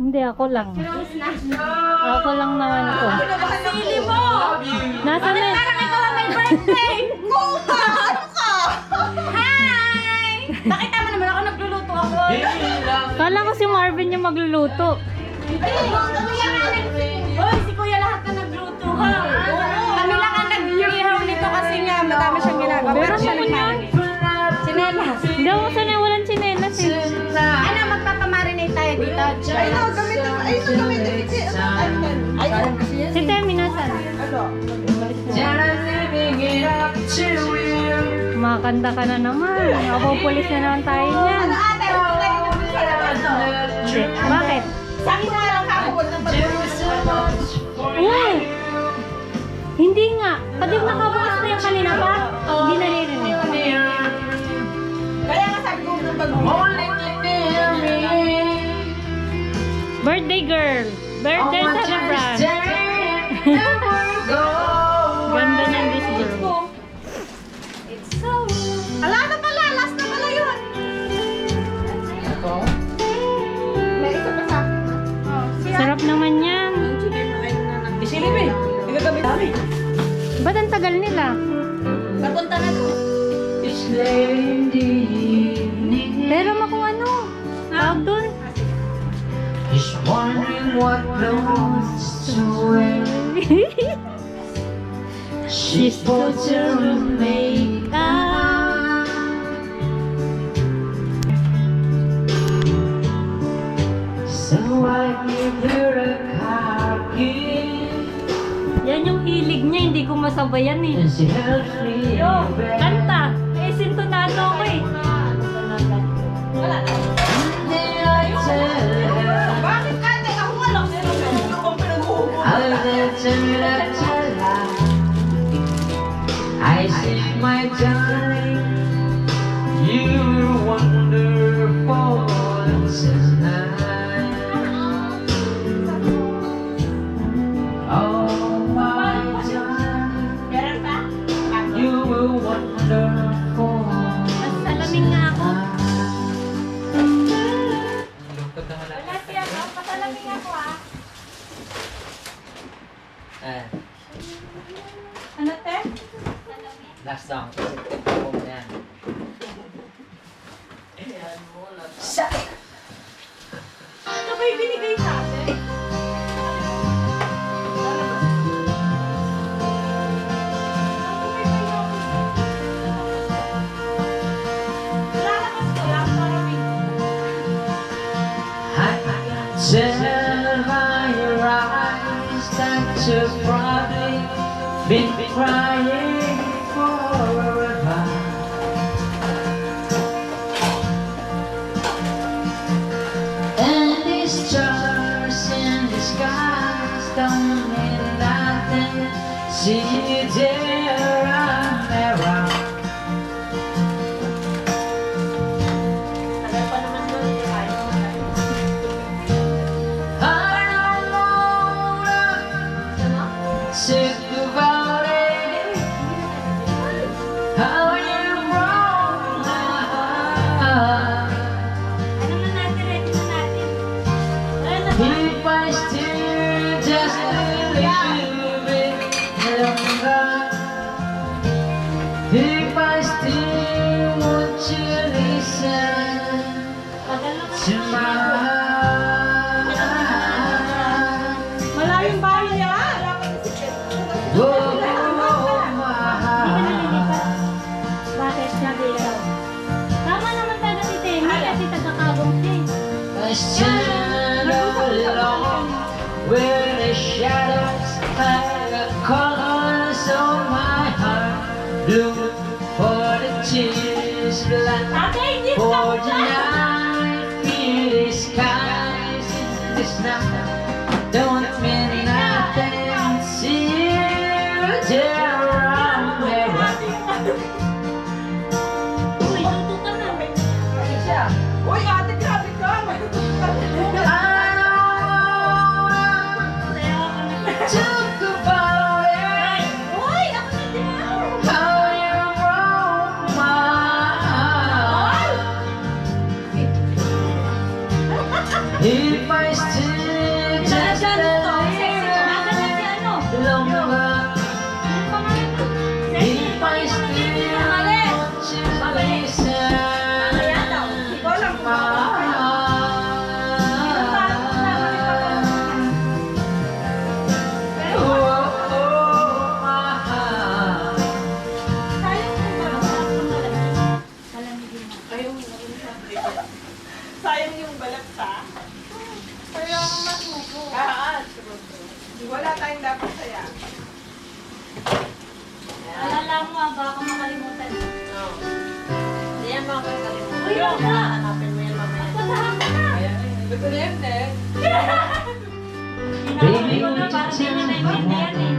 Hindi, ako lang. Ako lang naman ko. Sili mo! Nasa na? Parang ikaw ang may birthday! Ano ka? Hi! Nakita mo naman ako nagluluto ako. Kala ko si Marvin yung magluluto. Hoy, si Kuya lahat na nagluto ha. Kami lang ang nag-ihaw nito kasi nga madami siyang ginagawa. Pero Pero siya ano nagmarinate. Sinelas. Hindi ako sanay, walang chinelas eh. Ano, magpapamarinate tayo dito. Ay, no, gamit na. Ay, no, gamit na. Si Temi, nasan? Kumakanta ka na naman. Napupulis na naman tayo niyan. Ate, Hindi. Bakit? Sakit na lang ako. Uy! Hindi nga. Padig nakabukas na yung kanina pa. Hindi naririnig. Kaya nga sabi ko nung pag Birthday girl. Birthday celebrant. Ganda niyan this girl. Ala na pala, last na pala yun. May isa pa sa akin. Sarap naman yan. Isilip eh. Igagamit namin. Ba't ang tagal nila? Papunta na to. Pero kung ano. Tawag dun. Just wondering what clothes to wear. She's supposed to make Ah. so I give her a car key Yan yung hilig niya. Hindi ko masabayan eh. and she helps me Yo, back. kanta. Eh, sintonado ako eh. Wala na. And then I tell her Bakit ka? Teka, ako nga lang. Ano kong pinag-uubo? how that turned out to lie. I said, my darling, you were wonderful tonight. Oh my darling, Meron pa? you were wonderful. Salamin nga ako. Wala siya ako. Pasalamin ako ah. Ano te? Last song. Yan. Ano ba yung binigay sa atin? Tell by your eyes that you've probably been crying forever. And these stars in the skies don't mean nothing. See you there and around. I don't wanna sick about it. How you broke my heart. Ano na natin? Ready na natin. If I still just a little bit longer, if I still want you to listen to my heart. Malayong bahay yan. Oh, my heart. Bakit? Sabi ikaw. Tama naman talaga si Temi kasi taga-kagong siya eh. I stand alone where the shadows have the colors of my heart. Look for the tears blood Ate, hindi for ka the night. Feel the skies in this night. Don't mean nothing. See you there around me. Uy, luto ka na. Uy, ate, grabe ka. Talk about it. Uy, ako na din. How you broke my heart. If I still ko na yun eh. Baby, Ginagawa ko na para just di niya naiintindihan eh.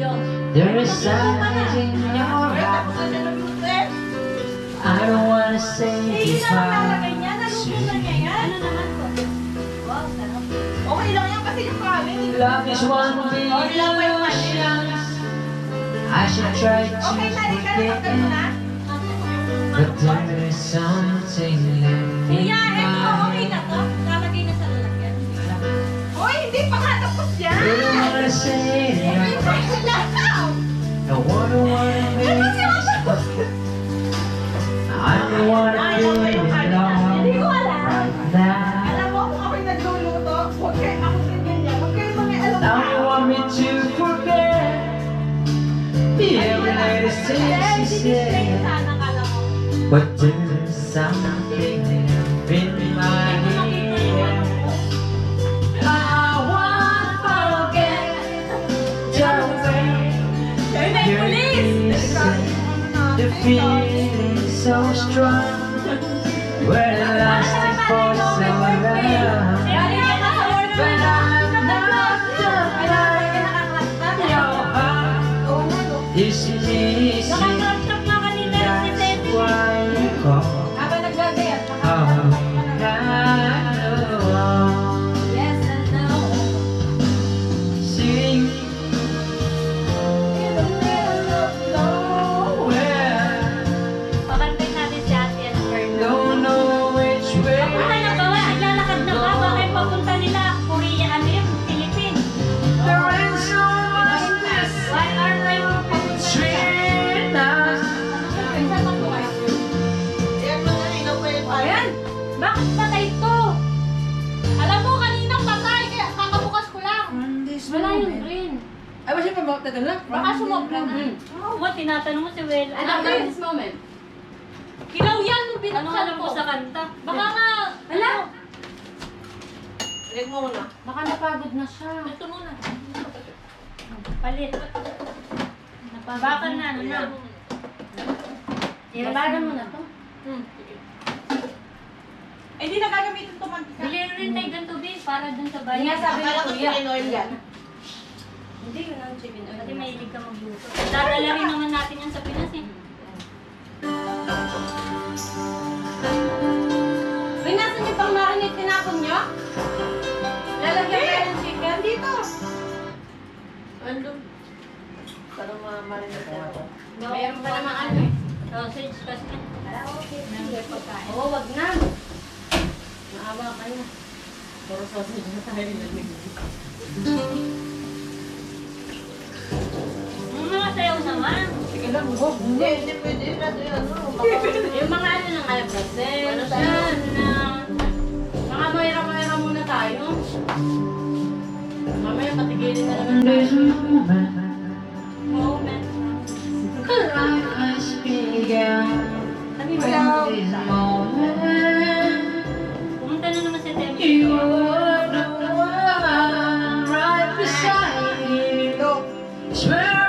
Yung, there is silence in your Tapos eyes. na siya nabigot eh. I don't wanna say Eh, yun na lang nakalagay goodbye niya. Naluto to na niya yan. ano naman po? Wow, sarap. Okay lang yan kasi yung kanin. you. Love is one big Okay lang po yung kanin. illusion. I should try to Okay, Mari, ka na forget pagkat mo na. it, but there is something left in Iya, eto, okay my na to. Lalagay na sa lalagyan. Hoy, hindi pa nga tapos yan. I don't wanna say it Hintay ko lang. I wanna make it. I don't wanna do it Hindi ko alone alam. right now. Alam mo kung ako'y nagluluto, huwag kayo ako ganyan. Huwag kayo mga alam Now you want me to forget every latest thing she said, Sana kala mo. but there's something in my head. I won't forget the way you're kissing, the feeling so strong. We're lasting for so long, but I'm not the kind your heart is missing. Nakakastak na kanina si That's Teddy. why you call. Habang nagbabayat, Oh, I know. yes and no. Sing in the middle of nowhere. Pakantay natin si Ate at Fern. Don't know which way. Papunta na ba? Naglalakad na ba? Bakit papunta nila? Korea, ano yun? Philippines. There ain't so much this Why are they papunta nila? between us. Ayan! Bakit patay to? Alam mo, kaninang patay, kaya kakabukas ko lang. Wala yung green. Ay, ba siya pa magtagal na? Baka sumobra na. Oo, tinatanong mo si Will. After this moment. Kilaw yan nung binuksan ko sa kanta. Baka nga, Hala? Leg mo muna. baka napagod na siya. Ito muna. Palit. Baka na, ano na. Ilabanan mo na to. Eh, di na gagamitin ito mantika. Bilhin rin tayo ng tubig para dun sa Hindi nga bayan. sabi ni Kuya. yan. Hindi, yun ang chicken oil. Kasi mahilig ka magluto. Dadala rin naman natin yan sa Pinas eh. Uy, nasan yung pang marinate tinapon nyo? Lalagyan kayo ng chicken dito. Andun. Para ma-marinate na ito. Mayroon pa namang ano eh. Sausage kasi. Oo, wag na. Maawa ka na. Puro sausage na tayo nilalig. Mga sayaw naman. Sige lang, huwag. Hindi pwede. Yung mga ano ng alabrasin. Ano tayo? Mga mayra-mayra muna tayo. Mamaya patigilin na naman There's tayo. a moment Moment. life has begun. Sabi mo, Hello. This moment, pumunta na naman si Temi. you are the one right beside me. Swear